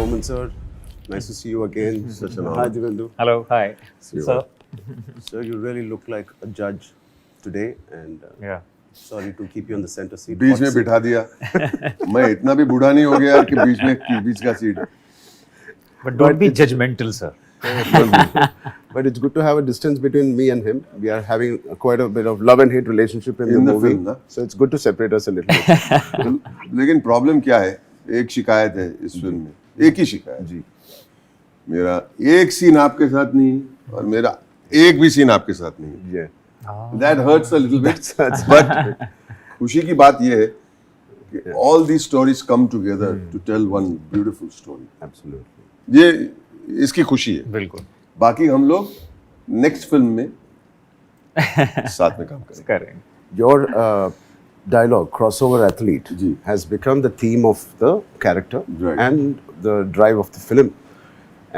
Soman sir, nice to see you again. Such an honor. Hi Divendu. Hello, hi. you. Sir. Sir, you really look like a judge today, and Yeah. sorry to keep you on the center seat. Beach Hot में seat. बिठा दिया मैं इतना भी बूढ़ा नहीं हो गया यार कि बीच का seat But don't be judgmental, sir. But it's good to have a distance between me and him. We are having quite a bit of love and hate relationship in the the movie. film, na? So it's good to separate us a little bit. लेकिन problem क्या है एक शिकायत है इस film में एक ही शिकायत जी. मेरा एक सीन आपके साथ नहीं और मेरा एक भी सीन आपके साथ नहीं Yeah. That hurts a little bit That's- but खुशी की बात यह है कि all these stories come together to tell one beautiful story Absolutely. ये इसकी खुशी है बिल्कुल. बाकी हम लोग नेक्स्ट फिल्म में साथ में काम करेंगे करेंगे. Your dialogue, crossover athlete, Ji. has become the theme of the character Right. and the drive of the film.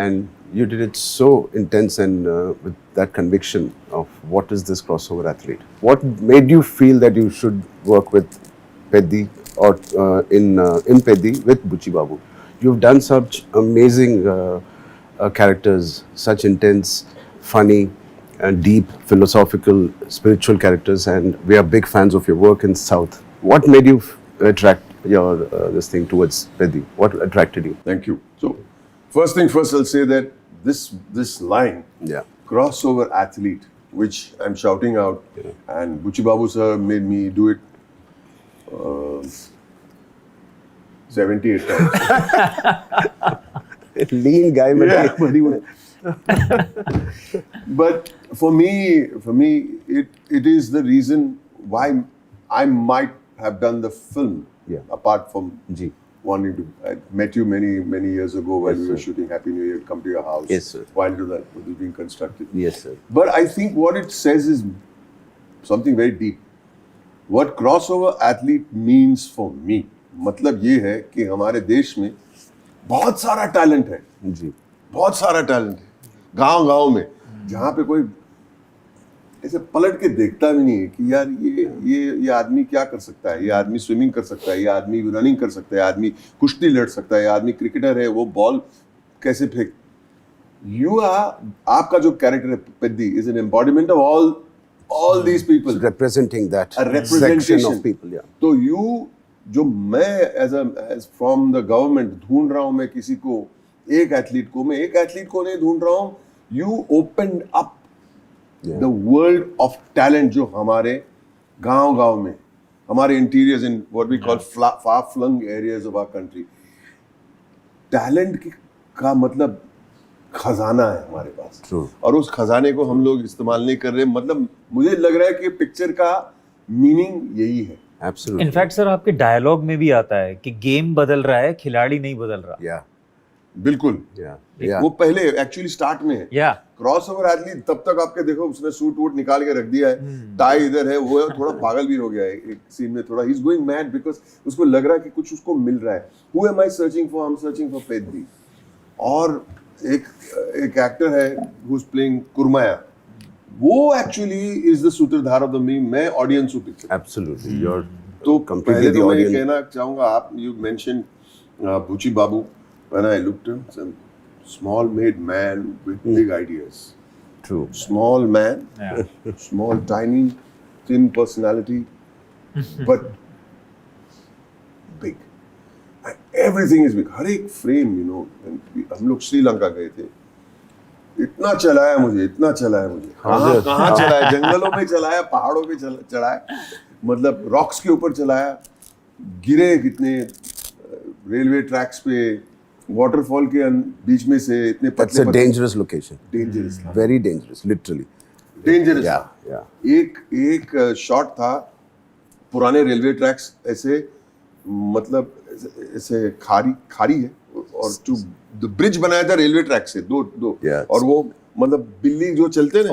And you did it so intense and with that conviction of what is this crossover athlete. What made you feel that you should work with Peddi or in Peddi with Buchi Babu? You've done such amazing characters, such intense, funny, and deep philosophical, spiritual characters, and we are big fans of your work in South. What made you attract your this thing towards Peddi? What attracted you? Thank you. So, first thing first, I'll say that this line, Yeah. crossover athlete, which I'm shouting out, and Buchi Babu sir made me do it 78 times. Lean guy, Yeah, but he would. But for me, it is the reason why I might have done the film. Yeah. Apart from Ji. wanting to, I met you many years ago when Yes, we were sir. shooting Happy New Year, come to your house. Yes, sir. While that was being constructed. Yes, sir. But I think what it says is something very deep. What crossover athlete means for me, मतलब ये है कि हमारे देश में बहुत सारा talent है, Ji. बहुत सारा टैलेंट है, गांव में, जहाँ पे कोई ऐसे पलट के देखता भी नहीं है कि यार ये आदमी क्या कर सकता है, ये आदमी स्विमिंग कर सकता है, ये आदमी रनिंग कर सकता है, ये आदमी कुश्ती लड़ सकता है, ये आदमी क्रिकेटर है, वो बॉल कैसे फेंक. आपका जो कैरेक्टर है Peddi is an embodiment of all these people. Representing that A representation section of people, yeah. तो जो मैं as from the government ढूंढ रहा हूँ, मैं किसी को एक एथलीट को नहीं ढूंढ रहा हूँ. You opened up Yeah. the world of talent जो हमारे गांव में, हमारे interiors in what we call far flung areas of our country. Talent का मतलब खजाना है हमारे पास. True. और उस खजाने को हम लोग इस्तेमाल नहीं कर रहे. मतलब मुझे लग रहा है कि पिक्चर का मीनिंग यही है. Absolutely. इनफैक्ट सर आपके डायलॉग में भी आता है कि गेम बदल रहा है, खिलाड़ी नहीं बदल रहा. Yeah. बिल्कुल. Yeah. Yeah. वो पहले एक्चुअली स्टार्ट में है. या क्रॉसओवर एथलीट तब तक आपके देखो उसने सूट वूट निकाल के रख दिया है, टाई इधर है, वो थोड़ा पागल भी हो गया है एक सीन में, थोड़ा he is going mad because उसको लग रहा है कि कुछ उसको मिल रहा है. Who am I searching for? I am searching for Peddi. और एक एक्टर है हु इज प्लेइंग कुरमाया, वो एक्चुअली इज द सूत्रधार ऑफ द मीम. मैं ऑडियंस हूं पिक्चर. Absolutely. You're तो completely पहले the तो मैं ये audience. कहना चाहूंगा, आप you mention Buchi Babu, when I looked at him, small made man with big ideas. True. Small man, small, tiny, thin personality, but big. And everything is big. हर एक frame, you know. हम लोग श्रीलंका गए थे. इतना चलाया मुझे. कहाँ चलाया? जंगलों में चलाया, पहाड़ों पे चलाया, मतलब रॉक्स के ऊपर चलाया, गिरे कितने रेलवे ट्रैक्स पे, वाटरफॉल के बीच में से इतने That's a dangerous location. Dangerous था. Very dangerous, literally. Dangerous Yeah. था. Yeah. एक शॉट था, पुराने रेलवे ट्रैक्स ऐसे, मतलब ऐसे खारी है, और द ब्रिज बनाया था रेलवे ट्रैक से दो. Yeah. और वो मतलब बिल्ली जो चलते ना,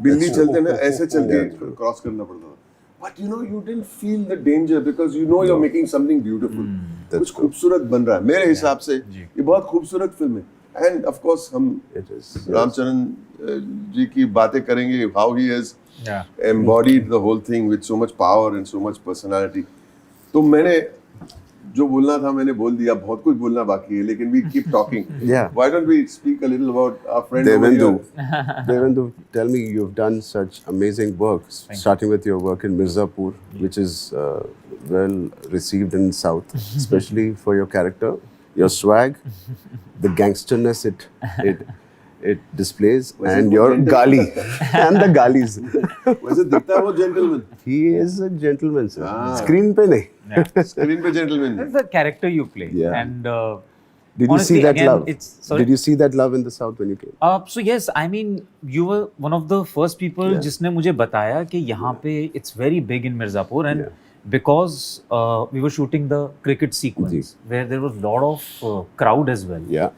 बिल्ली That's चलते ना, ऐसे चल के Yeah. क्रॉस करना पड़ता था. But you didn't feel the danger because you're making something beautiful. That's कुछ true. खूबसूरत बन रहा है मेरे हिसाब से. ये बहुत खूबसूरत फिल्म है. And of course हम It is. रामचरण जी की बातें करेंगे, how he has embodied the whole thing with so much power and so much personality. तो मैंने जो बोलना था मैंने बोल दिया, बहुत कुछ बोलना बाकी है, लेकिन we keep talking. Yeah. Why don't we speak a little about our friend over Devendu, here? Devendu, tell me, you've done such amazing work, starting with your work in Mirzapur, which is well received in South, especially for your character, your swag, the gangsterness it displays, Was and it your gentle? gali and the galis. वैसे दिखता है वो gentleman. He is a gentleman, sir. Ah. Screen पे नहीं. Screen पे gentleman. That's the character you play. Yeah. And Did you honestly, see that again, love? sorry? Did you see that love in the South when you came? So yes, I mean, you were one of the first people जिसने मुझे बताया कि यहाँ पे it's very big in Mirzapur, and because we were shooting the cricket sequence where there was a lot of crowd as well. Yeah.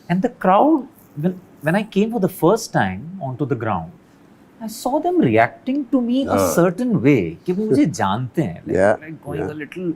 And the crowd, when I came for the first time onto the ground, I saw them reacting to me a certain way कि वो मुझे जानते हैं, like going a little.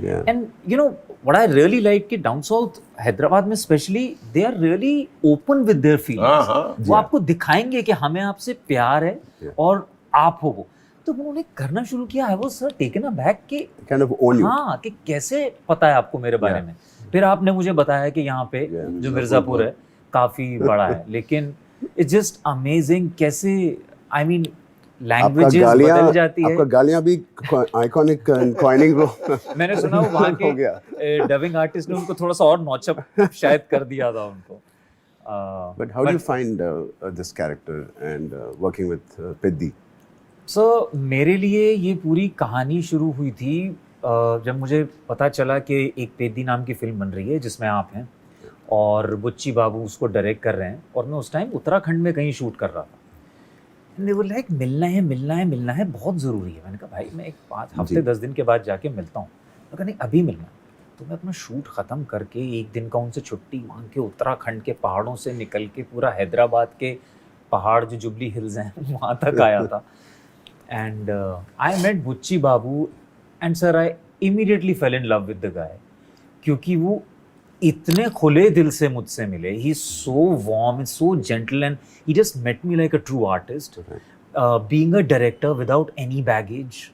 Yeah. And you know what I really like कि down south Hyderabad में especially they are really open with their feelings. वो आपको दिखाएंगे कि हमें आपसे प्यार है और आप हो वो. तो उन्होंने करना शुरू किया. I was taken aback कि Kind of own you. हाँ कि कैसे पता है आपको मेरे बारे में. फिर आपने मुझे बताया कि यहाँ पे जो मिर्जापुर है काफी बड़ा है, लेकिन it's just amazing कैसे I mean लैंग्वेजेस बदल जाती है. आपका गालियां भी आइकॉनिक कॉइनिंग रो. मैंने सुना वो वहाँ के डबिंग आर्टिस्ट ने उनको थोड़ा सा और नौचप शायद कर दिया था उनको. But how do you find this character and working with Peddi? So मेरे लिए ये पूरी कहानी शुरू हुई थी जब मुझे पता चला कि एक पेद्दी नाम की फिल्म बन रही है जिसमें आप हैं और बुच्ची बाबू उसको डायरेक्ट कर रहे हैं, और मैं उस टाइम उत्तराखंड में कहीं शूट कर रहा था. they were like मिलना है बहुत ज़रूरी है. मैंने कहा भाई मैं एक 5 हफ्ते 10 दिन के बाद जाके मिलता हूँ. मैं कहा नहीं अभी मिलना. तो मैं अपना शूट ख़त्म करके एक दिन का उनसे छुट्टी मांग के उत्तराखंड के पहाड़ों से निकल के पूरा हैदराबाद के पहाड़ जो जुबली हिल्स हैं वहाँ तक आया था. And I met Buchi Babu and sir I immediately fell in love with the guy, क्योंकि वो इतने खुले दिल से मुझसे मिले. He is so warm and so gentle and he just met me like a true artist, being a director without any baggage.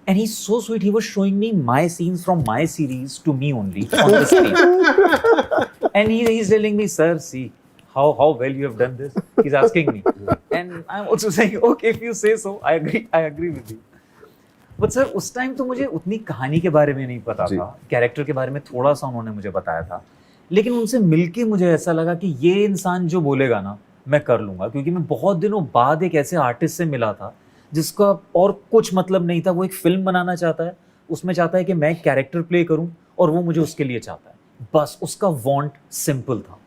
And he's so sweet. He was showing me my scenes from my series to me only on the screen. And he's telling me, sir, see how well you have done this. He's asking me. And I'm also saying, okay, if you say so, I agree with you. But sir, उस time तो मुझे उतनी कहानी के बारे में नहीं पता था. कैरेक्टर के बारे में थोड़ा सा उन्होंने मुझे बताया था. लेकिन उनसे मिलके मुझे ऐसा लगा कि ये इंसान जो बोलेगा ना मैं कर लूँगा, क्योंकि मैं बहुत दिनों बाद एक ऐसे आर्टिस्ट से मिला था जिसका और कुछ मतलब नहीं था. वो एक फिल्म बनाना चाहता है, उसमें चाहता है कि मैं एक कैरेक्टर प्ले करूं और वो मुझे उसके लिए चाहता है. बस उसका वांट सिंपल था.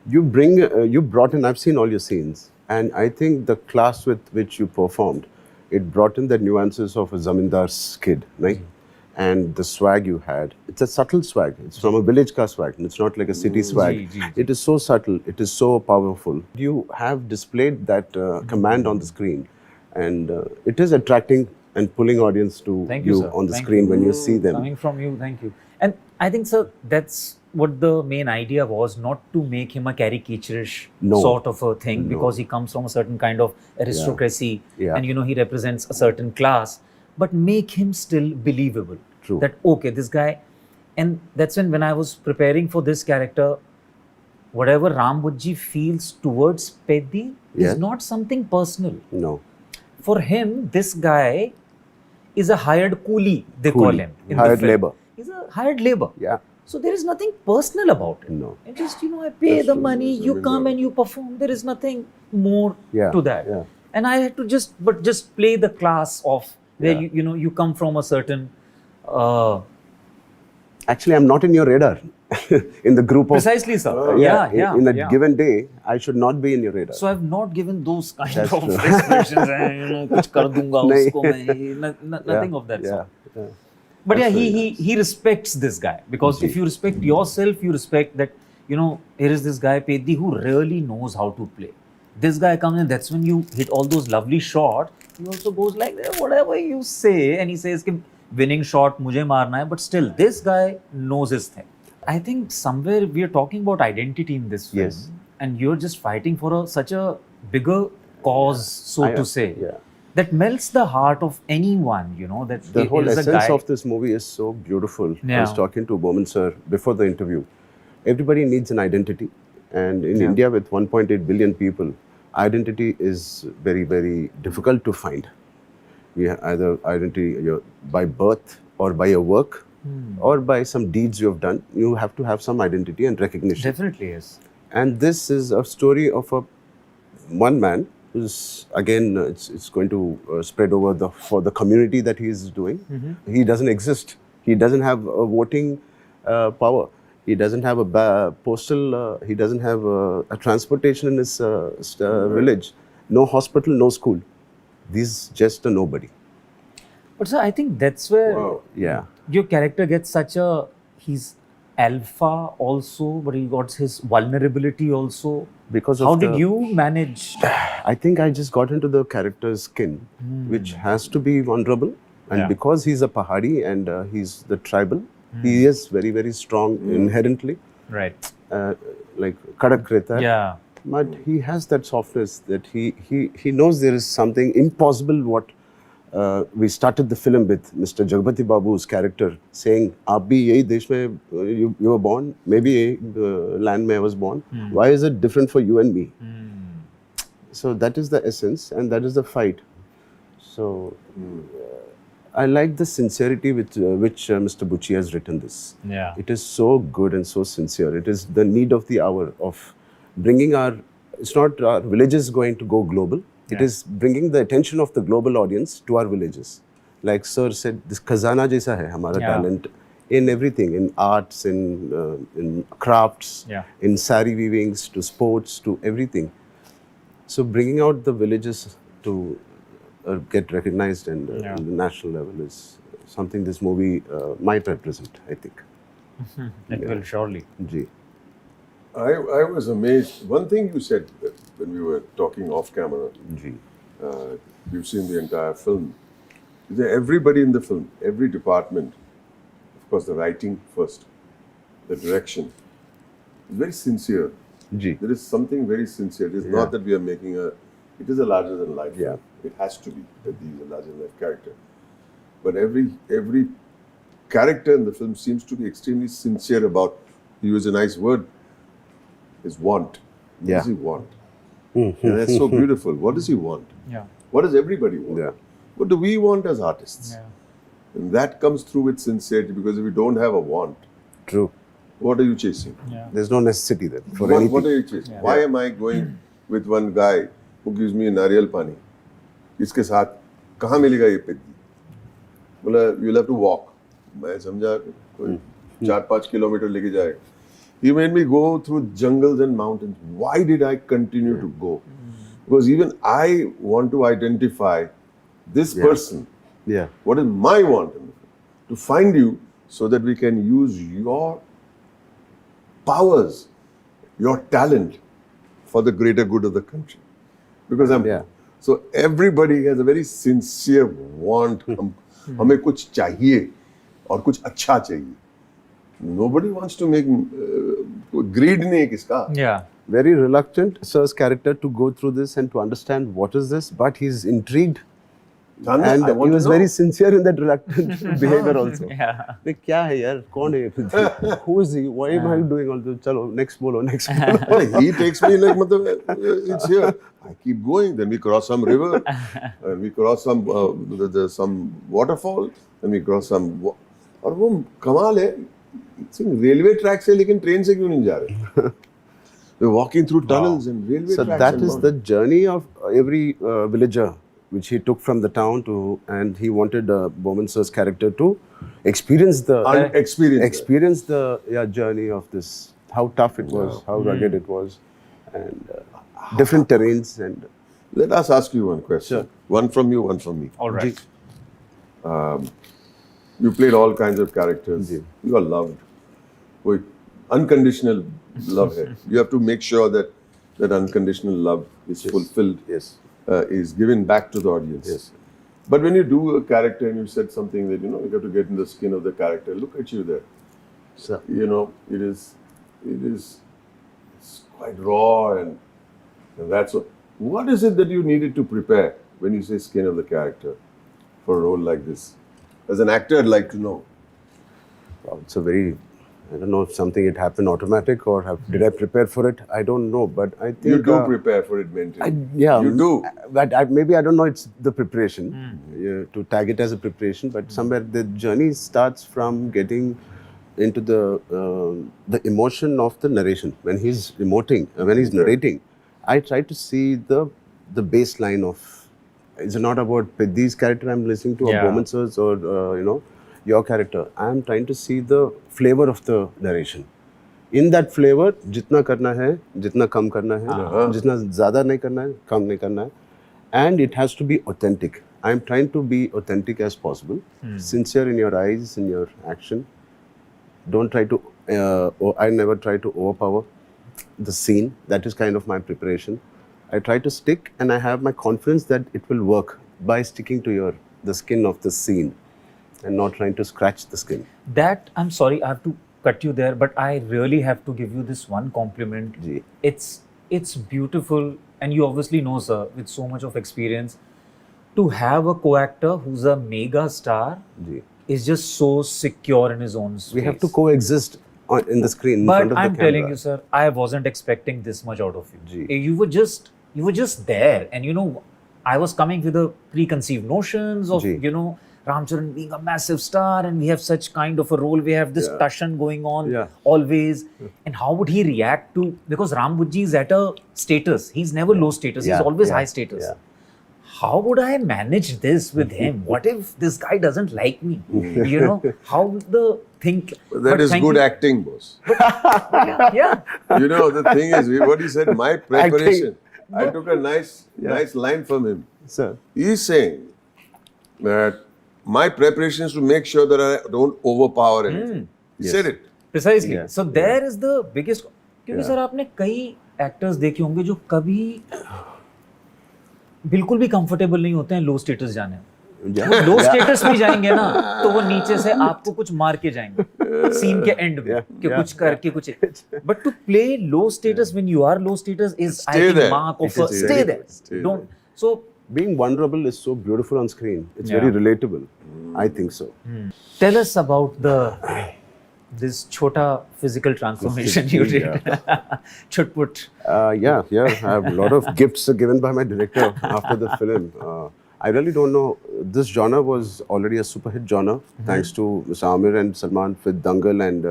You brought in, I've seen all your scenes, and I think the class with which you performed, it brought in the nuances of a zamindar's kid, right? And the swag you had, it's a subtle swag. It's from a village ka swag, and it's not like a city swag. It is so subtle, it is so powerful. You have displayed that command on the screen, and it is attracting and pulling audience to you on the screen when you see them. Coming from you, thank you. And I think, sir, that's what the main idea was, not to make him a caricaturish sort of a thing, because he comes from a certain kind of aristocracy, and you know he represents a certain class, but make him still believable. True. That okay, this guy, and that's when I was preparing for this character, whatever Ram Bujji feels towards Peddi is not something personal. No. For him, this guy is a hired coolie, they call him. In hired the film. labor. He's a hired labor. Yeah. So there is nothing personal about it. No. It just, you know, I pay the money, you come and you perform. There is nothing more to that. Yeah. And I had to just play the class of where you know you come from a certain. Actually, I'm not in your radar. In the group of Precisely, sir. In a given day, I should not be in your radar. So I've not given those kind of expressions. You know, कुछ कर दूंगा उसको मैं. Nothing of that sort. Yeah. But yeah, he respects this guy, because if you respect yourself, you respect that, you know, here is this guy Peddi who really knows how to play. This guy comes in, that's when you hit all those lovely shots. He also goes like, whatever you say, and he says कि winning shot मुझे मारना है, but still this guy knows his thing. I think somewhere we are talking about identity in this film, and you're just fighting for such a bigger cause, so to say. Yeah. that melts the heart of anyone, you know, that The whole here's a essence guy. of this movie is so beautiful. I Yeah. was talking to Bowman sir before the interview. Everybody needs an identity, and in Yeah. India with 1.8 billion people, identity is very, very difficult to find. We have either identity by birth or by your work or by some deeds you have done. You have to have some identity and recognition. Definitely is. And this is a story of one man who's again it's going to spread over for the community that he is doing. He doesn't exist. He doesn't have a voting power. He doesn't have a postal. He doesn't have a transportation in his village. No hospital, no school. He's just a nobody. But sir, I think that's where Wow. Yeah. your character gets such a, he's alpha also, but he got his vulnerability also. Because of How did the- you manage? I think I just got into the character's skin, which has to be vulnerable. And Yeah. because he's a Pahari and he's the tribal, he is very, very strong inherently, Right. like Kadak Rehta hai. Yeah. But he has that softness that he knows there is something impossible. What we started the film with Mr. Jagpati Babu's character saying, "आप भी यही देश में you were born, maybe यही land में I was born. Why is it different for you and me?" So that is the essence, and that is the fight. So I like the sincerity with which Mr. Bucci has written this. Yeah. It is so good and so sincere. It is the need of the hour of bringing it's not our villages going to go global. It is bringing the attention of the global audience to our villages. Like Sir said, this khazana jaisa hai hamara Yeah. talent in everything, in arts, in crafts, Yeah. in sari weavings, to sports, to everything. So bringing out the villages to get recognized and Yeah. on the national level is something this movie might represent, I think. It will surely. Ji. I was amazed. One thing you said when we were talking off camera, Ji. you've seen the entire film. Is that everybody in the film, every department, of course, the writing first, the direction, is very sincere. Ji. There is something very sincere. It is Yeah. not that we are making it is a larger than life. Yeah. It has to be that he is a larger than life character. But every character in the film seems to be extremely sincere about, to use a nice word, his want. What Yeah. does he want? And that's so beautiful. What does he want? Yeah. What does everybody want? Yeah. What do we want as artists? Yeah. And that comes through with sincerity, because if you don't have a want, True. what are you chasing? Yeah. There's no necessity then for What anything. are you chasing? Yeah. Why am I going with one guy who gives me nariyal pani? इसके साथ कहाँ मिलेगा ये पेदी? बोला you'll have to walk. मैं समझा कोई 4-5 किलोमीटर लेके जाए. He made me go through jungles and mountains. Why did I continue to go? Because even I want to identify this Yeah. person. Yeah. What is my want in the film? To find you so that we can use your powers, your talent for the greater good of the country. Because Yeah. so everybody has a very sincere want. हमें कुछ चाहिए और कुछ अच्छा चाहिए. Nobody wants to make greed नहीं है किसका. Yeah. Very reluctant, Sir's character, to go through this and to understand what is this, but he's intrigued. जानना, And I he want to was know. very sincere in that reluctant behavior also. Yeah. "बे, क्या है यार? कौन है ये? Who is he? Why am I doing all this? चलो next बोलो, next बोलो. He takes me like मतलब it's here. I keep going. Then we cross some river, and we cross some waterfall, and we cross some. और वो कमाल है. Railway track से लेकिन ट्रेन से क्यों नहीं जा रहे? We're walking through tunnels and railway So tracks. that and is all. the journey of every villager, which he took from the town to, and he wanted Bowman Sir's character to experience the Experience that. journey of this, how tough it was, how rugged it was, and different terrains and Let us ask you one question. Sure. One from you, one from me. All right. You played all kinds of characters. Ji. You are loved. कोई unconditional love है. You have to make sure that that unconditional love is fulfilled, yes, is given back to the audience. yes, But when you do a character and you said something that, you have to get in the skin of the character, look at you there. so It's quite raw and that's what is it that you needed to prepare when you say skin of the character for a role like this? As an actor, I'd like to know. Wow, it's a very, I don't know if something it happened automatic or did I prepare for it? I don't know, but I think You do prepare for it mentally. yeah, You do. But maybe I don't know. It's the preparation to tag it as a preparation, but somewhere the journey starts from getting into the emotion of the narration when he's emoting, when he's narrating. I try to see the baseline of. It's not about Peddi's character I'm listening to, or Yeah. Bowman sir's, or your character. I'm trying to see the flavor of the narration. In that flavor, जितना करना है, जितना कम करना है, जितना ज़्यादा नहीं करना है, कम नहीं करना है, and it has to be authentic. I'm trying to be authentic as possible, sincere in your eyes, in your action. Don't try to. I never try to overpower the scene. That is kind of my preparation. I try to stick, and I have my confidence that it will work by sticking to the skin of the scene, and not trying to scratch the skin. That, I'm sorry, I have to cut you there, but I really have to give you this one compliment. Ji. It's beautiful, and you obviously know, sir, with so much of experience, to have a co-actor who's a mega star Ji. is just so secure in his own space. We have to coexist in the screen in But front of I'm the camera. telling you, sir, I wasn't expecting this much out of you. Ji. You were just there, and I was coming with the preconceived notions of Ji. Ramcharan being a massive star, and we have such kind of a role. We have this Tashan going on Yeah. always, and how would he react to, because Ram Bujji is at a status. He's never low status. Yeah. He's always Yeah. high status. Yeah. How would I manage this with him? What if this guy doesn't like me? How the think? That but is thank good you- acting, boss. Yeah. The thing is, what he said, my preparation. I took a nice line from him. Sir. He's saying that my preparation is to make sure that I don't overpower anything. He said it. Precisely. Yeah. So there is the biggest. क्योंकि Yeah. Sir आपने कई actors देखे होंगे जो कभी बिल्कुल भी comfortable नहीं होते हैं लो स्टेटस जाने में। Yeah. वो लो स्टेटस में जाएंगे ना तो वो नीचे से आपको कुछ मार के जाएंगे सीन के एंड में Yeah. कि Yeah. कुछ करके कुछ but to play low status when you are low status is I Stay think there. Mark of It is stay very there good. Stay don't so Being vulnerable is so beautiful on screen. It's Yeah. very relatable. I think so. Tell us about the this chota physical transformation you did chutput Yeah. I have a lot of gifts given by my director after the film. I really don't know. This genre was already a super hit genre, thanks to Mr. Amir and Salman with Dangal and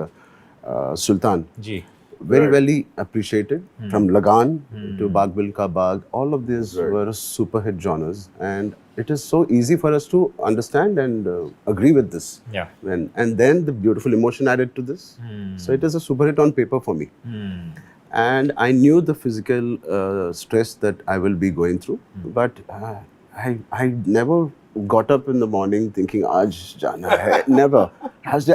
Sultan. जी Very well appreciated. From Lagan to Baag Milkha Baag, all of these Right. were super hit genres, and it is so easy for us to understand and agree with this. yeah And then the beautiful emotion added to this. So it is a super hit on paper for me. And I knew the physical stress that I will be going through, but I never got up in the morning thinking आज जाना है. Never.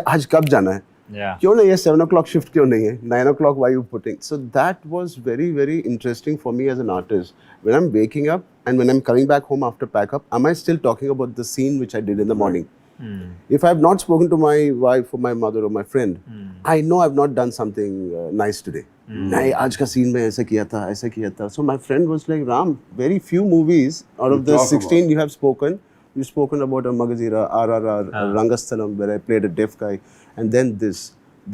आज कब जाना है? yeah क्यों नहीं है 7 o'clock shift क्यों नहीं है 9 o'clock why you putting so that was very very interesting for me as an artist when I'm waking up and when I'm coming back home after pack up am I still talking about the scene which I did in the morning if I have not spoken to my wife or my mother or my friend I know I've not done something nice today नहीं आज का scene में ऐसा किया था so my friend was like Ram very few movies out of You the talk 16 you have spoken you've spoken about a Magazira, RRR, Rangasthalam, where I played a deaf guy, and then this.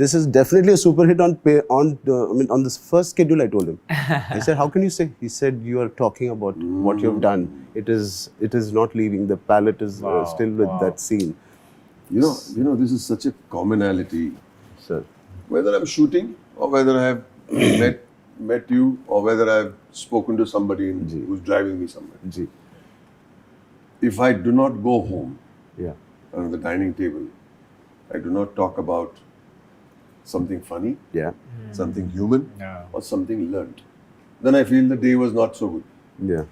This is definitely a super hit on this first schedule. I told him. I said, "How can you say?" He said, "You are talking about what you have done. It is not leaving. The palette is still with that scene." This is such a commonality. Sir, Whether I'm shooting or whether I have met you or whether I've spoken to somebody who's driving me somewhere. Ji, If I do not go home yeah, on the dining table, I do not talk about something funny, yeah, something human, Yeah. or something learnt, then I feel the day was not so good. yeah,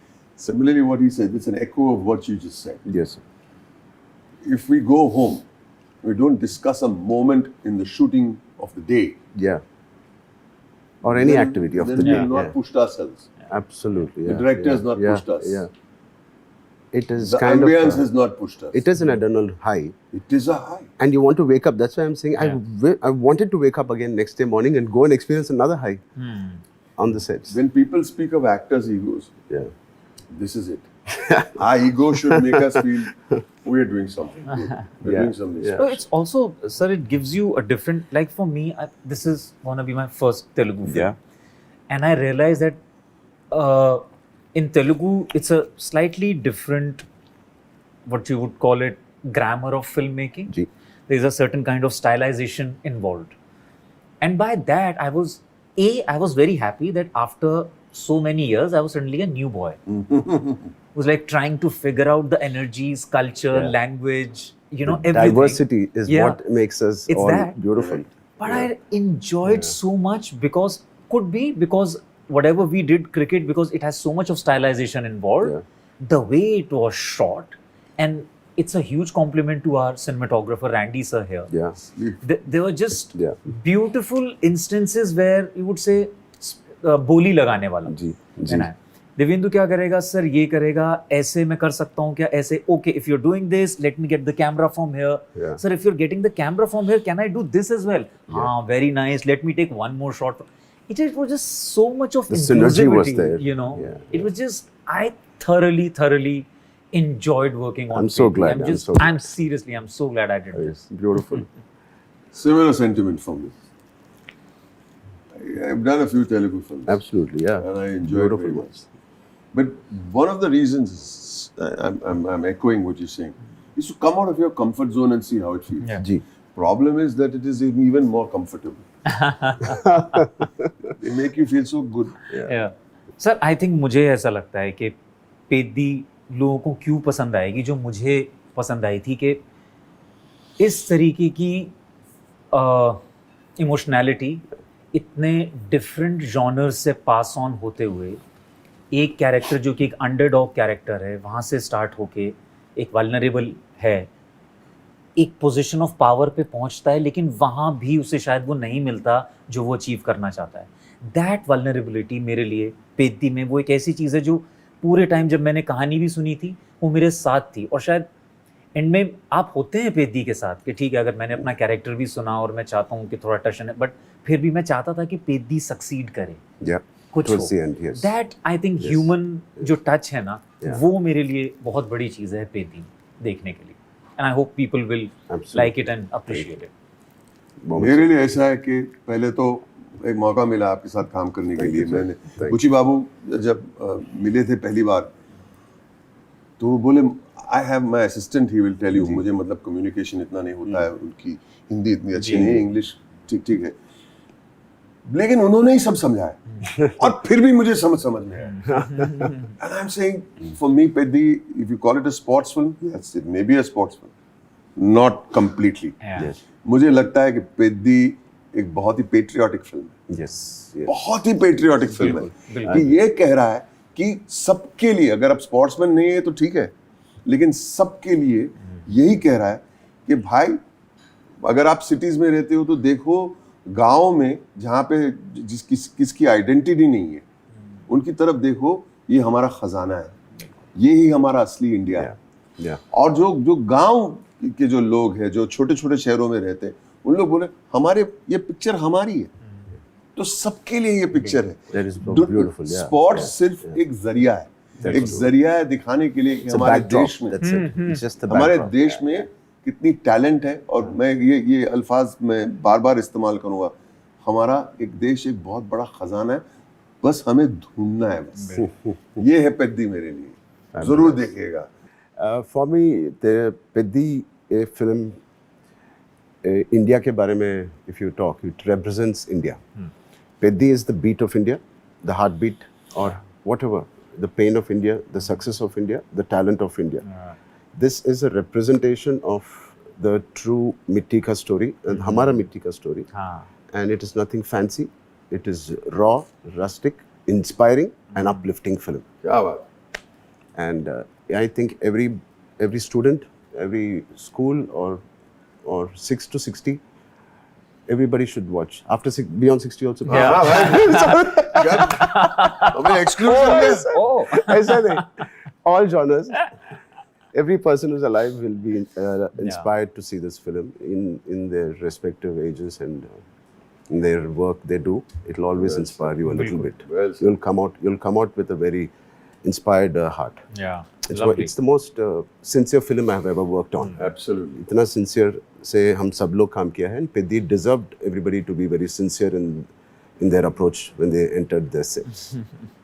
Similarly, what he said, it's an echo of what you just said. yes, If we go home, we don't discuss a moment in the shooting of the day. yeah, or any then- activity of then the we day. have not Yeah. pushed ourselves. Absolutely, The yeah, director yeah, has not yeah, pushed us. Yeah, it is The kind ambience of. has not pushed us. It is an adrenal high. It is a high. And you want to wake up. That's why I'm saying I wanted to wake up again next day morning and go and experience another high on the sets. When people speak of actors' egos, Yeah, this is it. Our ego should make us feel we're doing something good. We're doing something Yeah. So it's also, sir, it gives you a different, like for me, this is gonna be my first Telugu film. Yeah. And I realized that in Telugu, it's a slightly different, what you would call it, grammar of filmmaking. Ji. There's a certain kind of stylization involved. And by that, I was very happy that after so many years, I was suddenly a new boy. Was like trying to figure out the energies, culture, Yeah. language, you know, The everything. diversity is Yeah. what makes us It's all that. beautiful. But I enjoyed so much because because whatever we did cricket, because it has so much of stylization involved, Yeah. the way it was shot, and it's a huge compliment to our cinematographer Randy sir here. Yeah. There were just Yeah. beautiful instances where you would say बोली लगाने वाला जी, जी. है ना? देवेंदु क्या करेगा sir, ये करेगा, ऐसे मैं कर सकता हूँ क्या, ऐसे, okay, if you are doing this let me get the camera from here, Yeah. Sir if you are getting the camera from here can I do this as well, हाँ very nice, let me take one more shot. It was just so much of The synergy was inclusivity, there. you know. Yeah. It was just, I thoroughly enjoyed working on I'm so Pedi. glad, I'm so glad. I'm so glad I did this. It's beautiful. Similar sentiment from me. I've done a few Telugu films. Absolutely, yeah. And I enjoy it Beautiful very ones. much. But one of the reasons I'm echoing what you're saying is to come out of your comfort zone and see how it feels. Yeah. Ji. Problem is that it is even more comfortable. They make you feel so good. Yeah. Sir I think मुझे ऐसा लगता है कि पेदी लोगों को क्यों पसंद आएगी, जो मुझे पसंद आई थी, कि इस तरीके की इमोशनैलिटी इतने डिफरेंट जॉनर्स से पास ऑन होते हुए, एक कैरेक्टर जो कि एक अंडरडॉग कैरेक्टर है, वहाँ से स्टार्ट होके एक वल्नरेबल है, एक पोजीशन ऑफ पावर पे पहुंचता है, लेकिन वहाँ भी उसे शायद वो नहीं मिलता जो वो अचीव करना चाहता है. दैट वल्नरेबिलिटी मेरे लिए पेद्दी में वो एक ऐसी चीज़ है जो पूरे टाइम जब मैंने कहानी भी सुनी थी वो मेरे साथ थी. और शायद एंड में आप होते हैं पेद्दी के साथ कि ठीक है, अगर मैंने अपना कैरेक्टर भी सुना और मैं चाहता हूँ कि थोड़ा टशन है, बट फिर भी मैं चाहता था कि पेद्दी सक्सीड करे, Yeah. कुछ Towards the end, yes. That I think Yes. Human जो टच है ना, Yeah. वो मेरे लिए बहुत बड़ी चीज़ है पेद्दी देखने के लिए. And I hope people will Absolutely. Like it and appreciate it. मेरे लिए ऐसा है कि पहले तो एक मौका मिला आपके साथ काम करने के Thank लिए. you, sir. मैंने Thank बुची बाबू जब मिले थे पहली बार, तो वो बोले I have my assistant, he will tell you. मुझे मतलब कम्युनिकेशन इतना नहीं होता है, उनकी हिंदी इतनी अच्छी नहीं है, इंग्लिश ठीक ठीक है, लेकिन उन्होंने ही सब समझाया और फिर भी मुझे समझ में आया. And I am saying for me Peddi, if you call it a sports film, yes it may be a sports film, not completely. Yes. मुझे लगता है कि पेद्दी एक बहुत ही पेट्रियाटिक फिल्म है, Yes. Yes. बहुत ही पेट्रियाटिक फिल्म है, बिल्कुल. कि ये कह रहा है कि सबके लिए, अगर आप स्पोर्ट्समैन नहीं है तो ठीक है, लेकिन सबके लिए यही कह रहा है कि भाई अगर आप सिटीज में रहते हो तो देखो गांव में जहाँ पे किसकी आइडेंटिटी नहीं है, उनकी तरफ देखो, ये हमारा खजाना है, ये ही हमारा असली इंडिया है. Yeah. और जो गांव के जो लोग हैं, जो छोटे छोटे शहरों में रहते हैं, उन लोग बोले हमारे ये पिक्चर हमारी है, तो सबके लिए ये पिक्चर है. That is beautiful. Yeah. Sports Yeah. सिर्फ एक जरिया है, That's एक true. जरिया है दिखाने के लिए कि It's a हमारे backdrop. देश में, That's it. It's just the हमारे backdrop. देश में कितनी टैलेंट है. और मैं ये अल्फाज मैं बार बार इस्तेमाल करूंगा, हमारा एक देश एक बहुत बड़ा खजाना है, बस हमें ढूंढना है. बस ये है पेद्दी मेरे लिए, जरूर देखिएगा. For me, the Peddi film, India के बारे में, if you talk, it represents India. Peddi is the beat of India, the heartbeat, or whatever, the pain of India, the success of India, the talent of India. This is a representation of the true मिट्टी का story, and हमारा मिट्टी का story. हाँ. And it is nothing fancy. It is raw, rustic, inspiring, and uplifting film. क्या बात. And I think every student, every school, or 6 to 60, everybody should watch. Beyond 60 also. हमें exclusive Oh. ऐसा नहीं. All genres. Every person who's alive will be inspired to see this film in their respective ages and in their work they do. It'll always inspire you a little bit. Well said. You'll come out with a very inspired heart. Yeah. Lovely. It's the most sincere film I have ever worked on. Absolutely. इतना sincere से हम सब लोग काम किया है, and Piddi deserved everybody to be very sincere in their approach when they entered their set.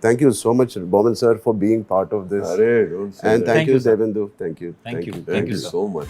Thank you so much, Boman sir, for being part of this. Arey, don't say And that. thank Thank you, you, sir. Devendu. Thank you. Thank you. Thank you sir. so much.